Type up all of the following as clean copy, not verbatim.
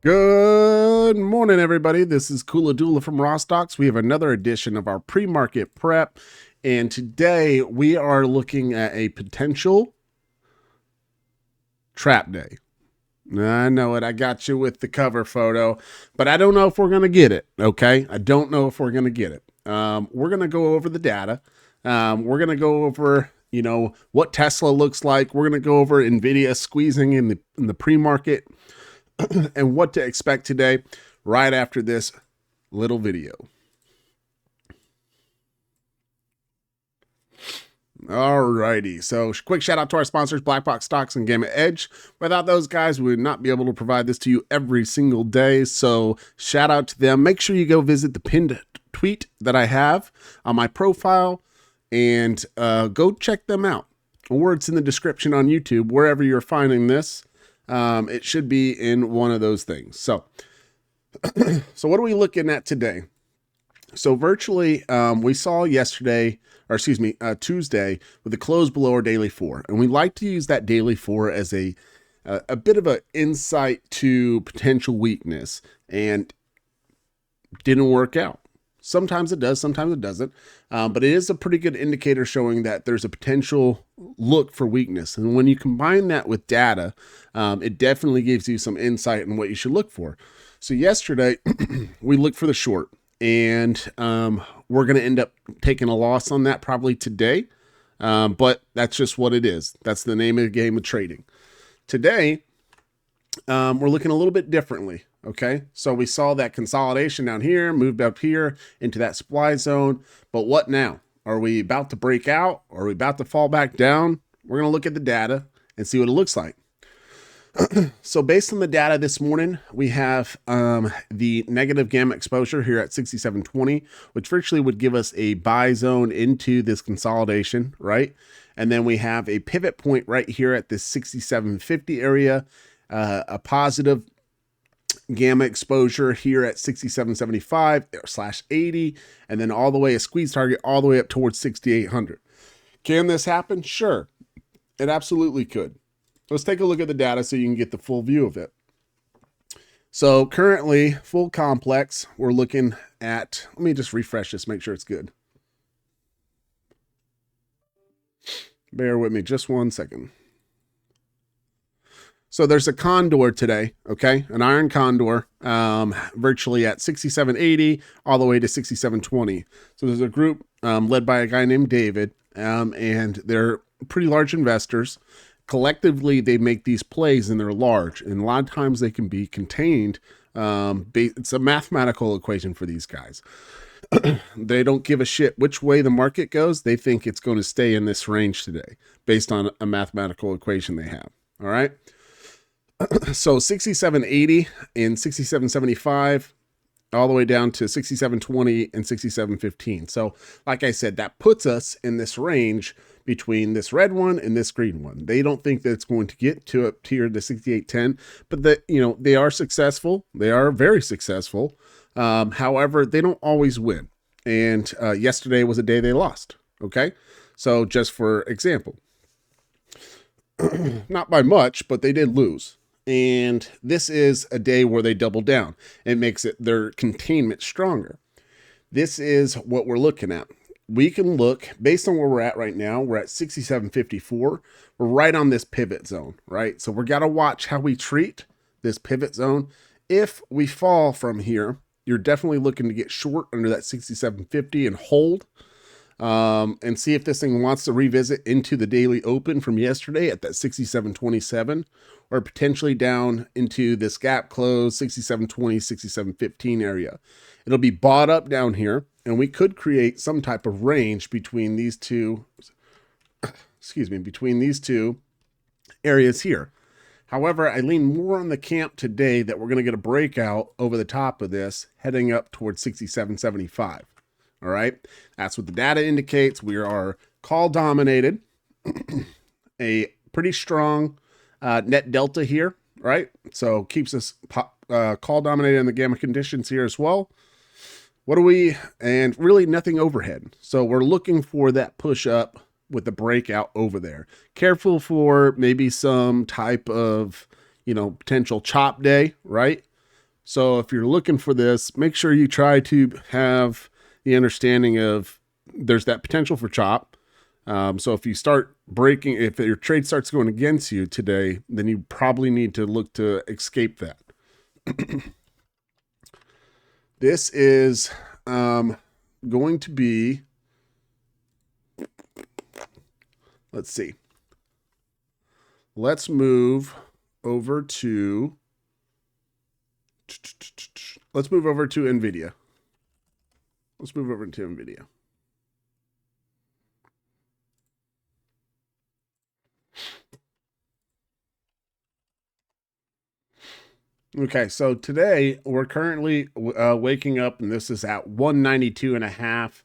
Good morning, everybody. This is Kula Dula from RawStocks. We have another edition of our pre-market prep, and today we are looking at a potential trap day. I know it. I got you with the cover photo, but I don't know if we're going to get it, okay? I don't know if we're going to get it. We're going to go over the data. We're going to go over, what Tesla looks like. We're going to go over NVDA squeezing in the pre-market and what to expect today right after this little video. Alrighty, so quick shout out to our sponsors, Blackbox Stocks and GammaEdge. Without those guys, we would not be able to provide this to you every single day, so shout out to them. Make sure you go visit the pinned tweet that I have on my profile and go check them out. Or it's in the description on YouTube, wherever you're finding this. It should be in one of those things. So what are we looking at today? So virtually, we saw yesterday, or excuse me, Tuesday with the close below our daily 4. And we like to use that daily 4 as a bit of an insight to potential weakness, and didn't work out. Sometimes it does, sometimes it doesn't. But it is a pretty good indicator showing that there's a potential look for weakness. And when you combine that with data, it definitely gives you some insight on what you should look for. So yesterday, we looked for the short, and we're going to end up taking a loss on that probably today. But that's just what it is. That's the name of the game of trading. Today, we're looking a little bit differently. Okay, so we saw that consolidation down here, moved up here into that supply zone. But what now? Are we about to break out? Are we about to fall back down? We're going to look at the data and see what it looks like. So based on the data this morning, we have the negative gamma exposure here at 6720, which virtually would give us a buy zone into this consolidation, right? And then we have a pivot point right here at this 6750 area, a positive gamma exposure here at 6775/80, and then all the way a squeeze target all the way up towards 6800. Can this happen? Sure, it absolutely could. Let's take a look at the data so you can get the full view of it. So currently, full complex, we're looking at, let me just refresh this, make sure it's good. Bear with me just 1 second. So there's a Condor today, okay? An iron Condor, virtually at 6780 all the way to 6720. So there's a group led by a guy named David, and they're pretty large investors. Collectively, they make these plays and they're large, and a lot of times they can be contained. It's a mathematical equation for these guys. They don't give a shit which way the market goes. They think it's going to stay in this range today based on a mathematical equation they have, all right? So 6780 and 6775 all the way down to 6720 and 6715. So like I said, that puts us in this range between this red one and this green one. They don't think that it's going to get to up here to 6810, but that, they are successful. They are very successful. However, they don't always win. And yesterday was a day they lost. Okay. So just for example, not by much, but they did lose. And this is a day where they double down. It makes their containment stronger. This is what we're looking at. We can look, based on where we're at right now, we're at 6754. We're right on this pivot zone, right? So we got to watch how we treat this pivot zone. If we fall from here, you're definitely looking to get short under that 6750 and hold. And see if this thing wants to revisit into the daily open from yesterday at that 6727, or potentially down into this gap close 6720, 6715 area. It'll be bought up down here, and we could create some type of range between these two, between these two areas here. However, I lean more on the camp today that we're going to get a breakout over the top of this heading up towards 6775. All right, that's what the data indicates. We are call dominated, a pretty strong net delta here, right? So keeps us call dominated in the gamma conditions here as well. And really nothing overhead. So we're looking for that push up with the breakout over there. Careful for maybe some type of, potential chop day, right? So if you're looking for this, make sure you try to have the understanding of there's that potential for chop. So if you start breaking, if your trade starts going against you today, then you probably need to look to escape that. This is going to be, let's see. Let's move over to, NVIDIA. Let's move over to NVIDIA. Okay, so today we're currently waking up, and this is at 192.5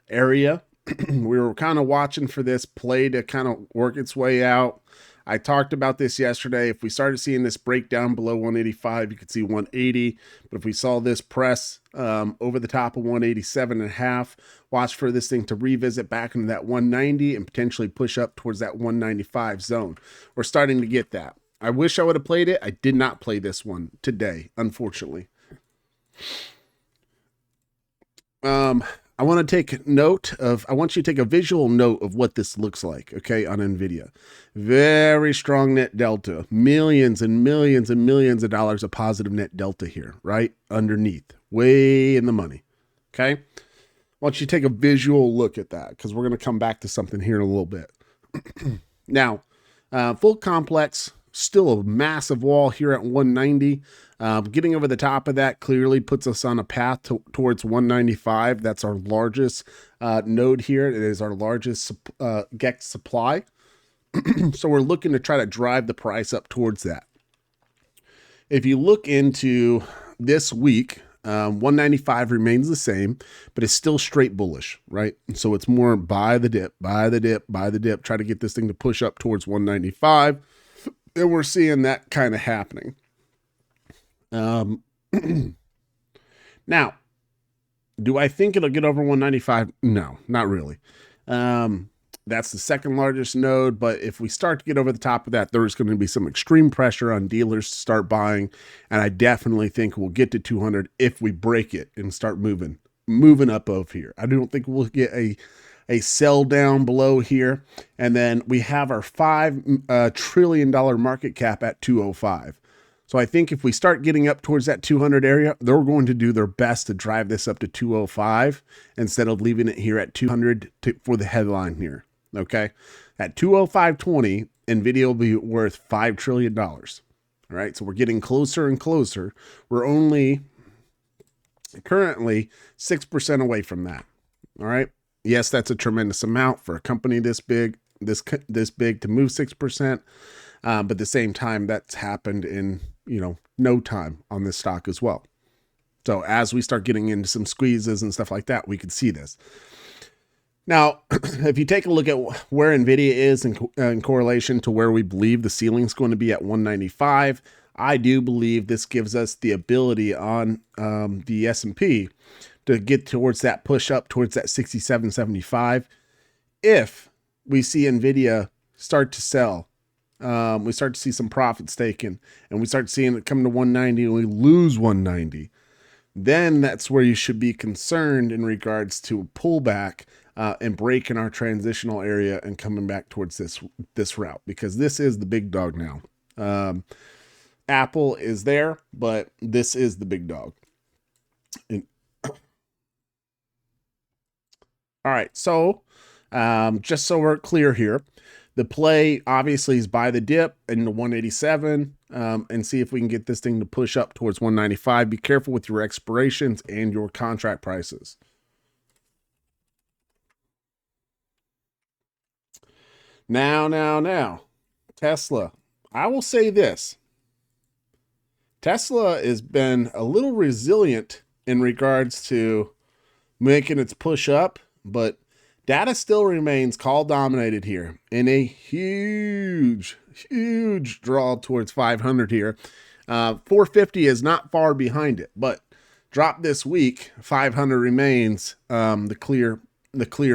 area. We were kind of watching for this play to kind of work its way out. I talked about this yesterday. If we started seeing this breakdown below 185, you could see 180. But if we saw this press over the top of 187.5, watch for this thing to revisit back into that 190 and potentially push up towards that 195 zone. We're starting to get that. I wish I would have played it. I did not play this one today, unfortunately. I want to take note of, I want you to take a visual note of what this looks like, okay, on NVIDIA. Very strong net delta, millions and millions and millions of dollars of positive net delta here, right? Underneath, way in the money, okay? I want you to take a visual look at that because we're going to come back to something here in a little bit. Now, full complex, still a massive wall here at 190. Getting over the top of that clearly puts us on a path towards 195. That's our largest node here. It is our largest GEX supply. So we're looking to try to drive the price up towards that. If you look into this week, 195 remains the same, but it's still straight bullish, right? So it's more buy the dip, buy the dip, buy the dip, try to get this thing to push up towards 195. And we're seeing that kind of happening. Now, do I think it'll get over 195? No, not really. That's the second largest node, but if we start to get over the top of that, there's going to be some extreme pressure on dealers to start buying, and I definitely think we'll get to 200 if we break it and start moving up over here. I don't think we'll get a sell down below here, and then we have our $5 trillion market cap at 205. So I think if we start getting up towards that 200 area, they're going to do their best to drive this up to 205 instead of leaving it here at 200 for the headline here. Okay, at 205.20, NVIDIA will be worth $5 trillion. All right, so we're getting closer and closer. We're only currently 6% away from that. All right. Yes, that's a tremendous amount for a company this big, this big to move 6%. But at the same time, that's happened in, no time on this stock as well. So as we start getting into some squeezes and stuff like that, we could see this. Now, if you take a look at where NVIDIA is in correlation to where we believe the ceiling is going to be at 195, I do believe this gives us the ability on the S&P to get towards that push up towards that 67.75. If we see NVIDIA start to sell, we start to see some profits taken, and we start seeing it come to 190 and we lose 190, then that's where you should be concerned in regards to a pullback and breaking our transitional area and coming back towards this route, because this is the big dog now. Apple is there, but this is the big dog. All right, so just so we're clear here, the play obviously is buy the dip in the 187 and see if we can get this thing to push up towards 195. Be careful with your expirations and your contract prices. Now, Tesla. I will say this. Tesla has been a little resilient in regards to making its push up, but data still remains call dominated here in a huge draw towards 500 here. 450 is not far behind it, but drop this week, 500 remains the clear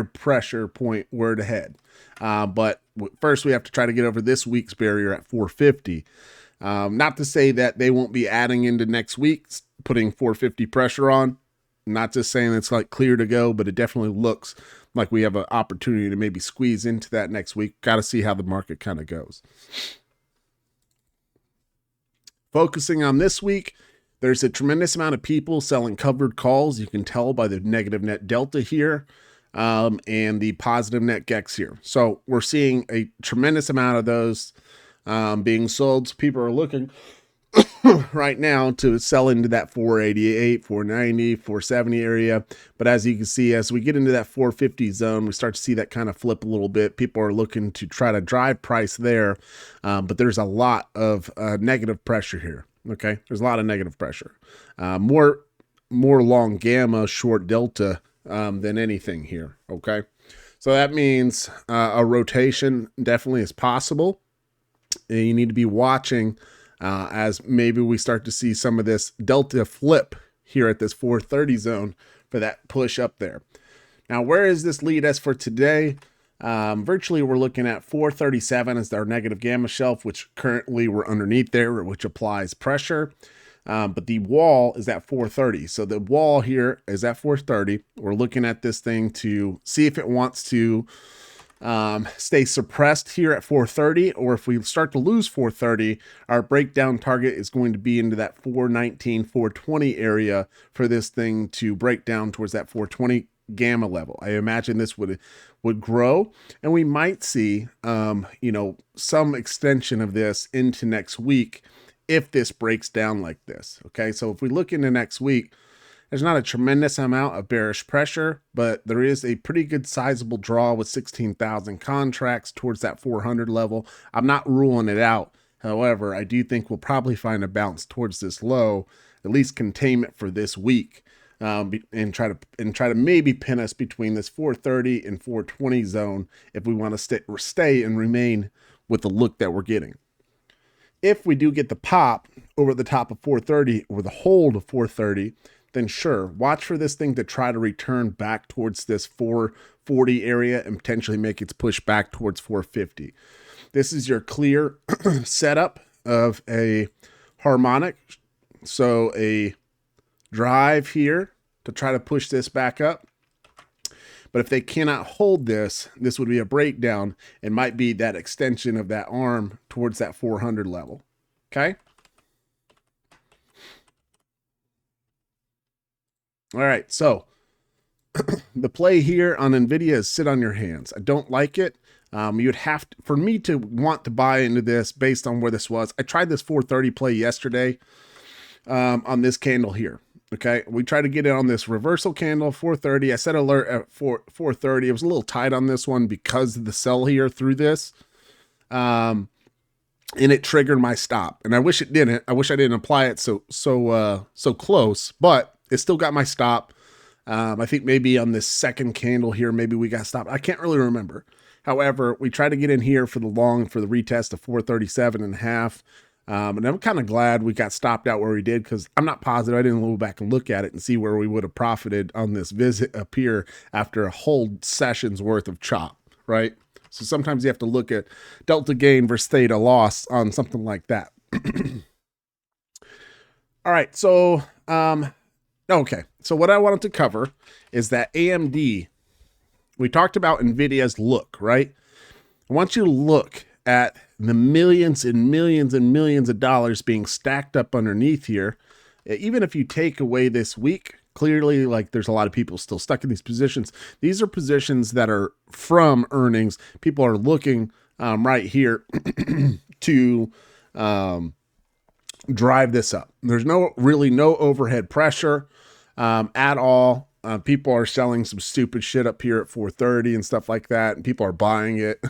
pressure point word ahead. But first we have to try to get over this week's barrier at 450. Not to say that they won't be adding into next week's putting 450 pressure on. Not just saying it's like clear to go, but it definitely looks like we have an opportunity to maybe squeeze into that next week. Got to see how the market kind of goes. Focusing on this week, there's a tremendous amount of people selling covered calls. You can tell by the negative net delta here and the positive net gex here. So we're seeing a tremendous amount of those being sold. So people are looking right now to sell into that 488, 490, 470 area. But as you can see, as we get into that 450 zone, we start to see that kind of flip a little bit. People are looking to try to drive price there. But there's a lot of negative pressure here. Okay. There's a lot of negative pressure. More long gamma, short delta than anything here. Okay. So that means a rotation definitely is possible. And you need to be watching as maybe we start to see some of this delta flip here at this 430 zone for that push up there. Now, where does this lead us for today? Virtually, we're looking at 437 as our negative gamma shelf, which currently we're underneath there, which applies pressure. But the wall is at 430. So the wall here is at 430. We're looking at this thing to see if it wants to stay suppressed here at 430, or if we start to lose 430, our breakdown target is going to be into that 419, 420 area for this thing to break down towards that 420 gamma level. I imagine this would grow, and we might see, some extension of this into next week if this breaks down like this. Okay, so if we look into next week, there's not a tremendous amount of bearish pressure, but there is a pretty good sizable draw with 16,000 contracts towards that 400 level. I'm not ruling it out. However, I do think we'll probably find a bounce towards this low, at least containment for this week, and try to maybe pin us between this 430 and 420 zone if we want to stay and remain with the look that we're getting. If we do get the pop over the top of 430 or the hold of 430, then sure, watch for this thing to try to return back towards this 440 area and potentially make its push back towards 450. This is your clear setup of a harmonic. So a drive here to try to push this back up. But if they cannot hold this, this would be a breakdown and might be that extension of that arm towards that 400 level. Okay. All right, so the play here on NVIDIA is sit on your hands. I don't like it. You'd have to, for me to want to buy into this based on where this was. I tried this 430 play yesterday on this candle here. Okay, we tried to get it on this reversal candle, 430. I set alert at 430. It was a little tight on this one because of the sell here through this. And it triggered my stop. And I wish it didn't. I wish I didn't apply it so close, but it still got my stop. I think maybe on this second candle here, maybe we got stopped. I can't really remember. However, we tried to get in here for the long, for the retest of 437.5. And I'm kind of glad we got stopped out where we did, because I'm not positive. I didn't go back and look at it and see where we would have profited on this visit up here after a whole session's worth of chop, right? So sometimes you have to look at delta gain versus theta loss on something like that. All right, so okay, so what I wanted to cover is that AMD, we talked about NVIDIA's look, right? I want you to look at the millions and millions and millions of dollars being stacked up underneath here. Even if you take away this week, clearly, like, there's a lot of people still stuck in these positions. These are positions that are from earnings. People are looking right here to drive this up. There's really no overhead pressure at all. People are selling some stupid shit up here at 430 and stuff like that, and people are buying it.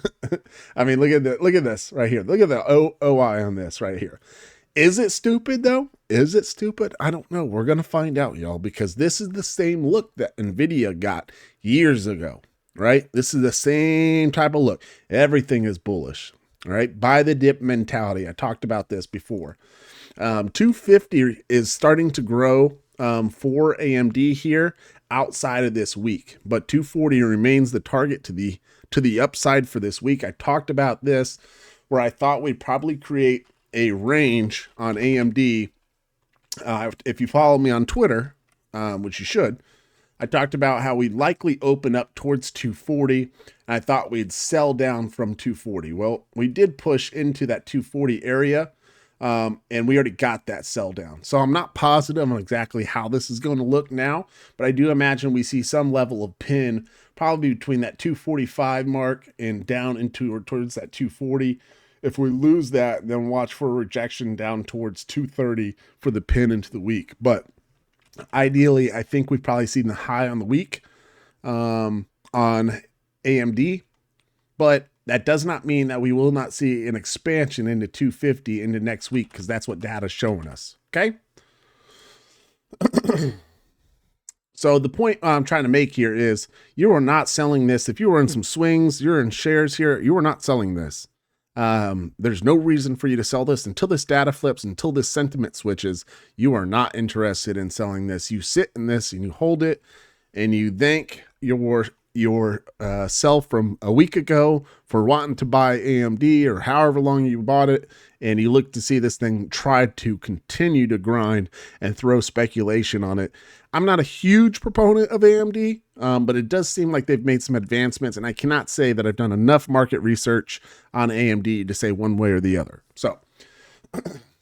I mean, look at this right here. Look at the OI on this right here. Is it stupid though? Is it stupid? I don't know. We're gonna find out, y'all, because this is the same look that NVIDIA got years ago, right? This is the same type of look. Everything is bullish, all right? Buy the dip mentality. I talked about this before. 250 is starting to grow for AMD here outside of this week, but 240 remains the target to the upside for this week. I talked about this where I thought we'd probably create a range on AMD If you follow me on Twitter, which you should, I talked about how we'd likely open up towards 240, and I thought we'd sell down from 240. Well, we did push into that 240 area, and we already got that sell down. So I'm not positive on exactly how this is going to look now, but I do imagine we see some level of pin probably between that 245 mark and down into or towards that 240. If we lose that, then watch for a rejection down towards 230 for the pin into the week. But ideally, I think we've probably seen the high on the week on AMD, but that does not mean that we will not see an expansion into 250 into next week, because that's what data is showing us. Okay. So the point I'm trying to make here is you are not selling this. If you were in some swings, you're in shares here, you are not selling this. There's no reason for you to sell this until this data flips, until this sentiment switches. You are not interested in selling this. You sit in this and you hold it, and you thank your self from a week ago for wanting to buy AMD or however long you bought it, and you look to see this thing try to continue to grind and throw speculation on it. I'm not a huge proponent of AMD, but it does seem like they've made some advancements, and I cannot say that I've done enough market research on AMD to say one way or the other. So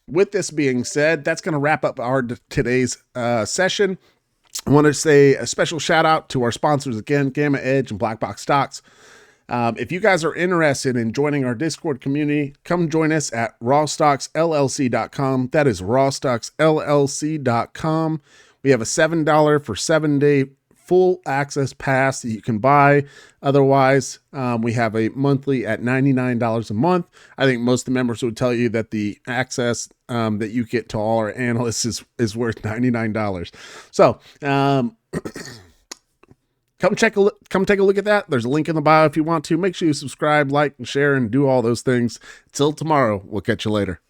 with this being said, that's going to wrap up our today's session. I want to say a special shout out to our sponsors again, GammaEdge and RawStocks. If you guys are interested in joining our Discord community, come join us at RawStocksLLC.com. That is RawStocksLLC.com. We have a $7 for 7-day full access pass that you can buy. Otherwise, we have a monthly at $99 a month. I think most of the members would tell you that the access that you get to all our analysts is worth $99. So come take a look at that. There's a link in the bio if you want to. Make sure you subscribe, like, and share, and do all those things. Till tomorrow, we'll catch you later.